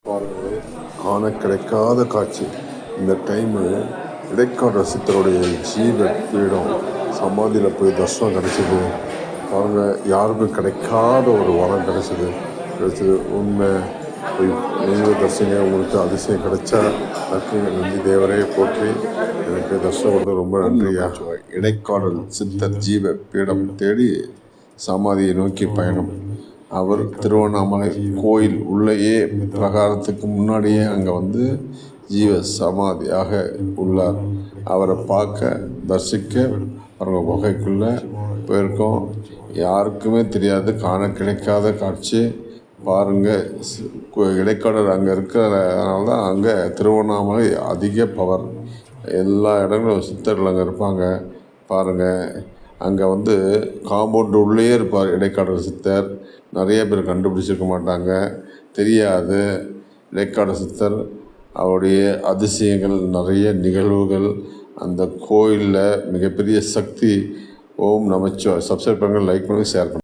பாருங்கள், காண கிடைக்காத காட்சி. இந்த டைமு இடைக்காடர் சித்தருடைய ஜீவ பீடம் சமாதியில் போய் தர்ஷனம் கிடைச்சிது. பாருங்கள், யாருக்கும் கிடைக்காத ஒரு வரம் கிடைச்சிது. உண்மை போய் தெய்வ தரிசனங்க. உங்களுக்கு அதிசயம் கிடைச்சா நன்றிங்க. நன்றி தேவரையை போற்றி எனக்கு தர்ஷனம் கொடுத்து ரொம்ப நன்றியா. இடைக்காடல் சித்தர் ஜீவ பீடம் தேடி சமாதியை நோக்கி பயணம். அவர் திருவண்ணாமலை கோயில் உள்ளேயே பிரகாரத்துக்கு முன்னாடியே அங்கே வந்து ஜீவ சமாதியாக உள்ளார். அவரை பார்க்க தரிசிக்க அவங்க குகைக்குள்ளே போயிருக்கோம். யாருக்குமே தெரியாது, காண கிடைக்காத காட்சி. பாருங்கள், இடைக்காடர் அங்கே இருக்கிறதுனால தான் அங்கே திருவண்ணாமலை அதிக பவர். எல்லா இடங்களும் சித்தர்கள் அங்கே இருப்பாங்க. பாருங்கள், அங்கே வந்து காம்பவுண்டு உள்ளே இருப்பார் இடைக்காடர் சித்தர். நிறைய பேர் கண்டுபிடிச்சிருக்க மாட்டாங்க, தெரியாது. இடைக்காடர் சித்தர் அவருடைய அதிசயங்கள், நிறைய நிகழ்வுகள் அந்த கோயிலில் மிகப்பெரிய சக்தி. ஓம் நமச்சிவாய. சப்ஸ்கிரைப் பண்ணுங்கள், லைக் பண்ணுங்கள், ஷேர் பண்ணுங்கள்.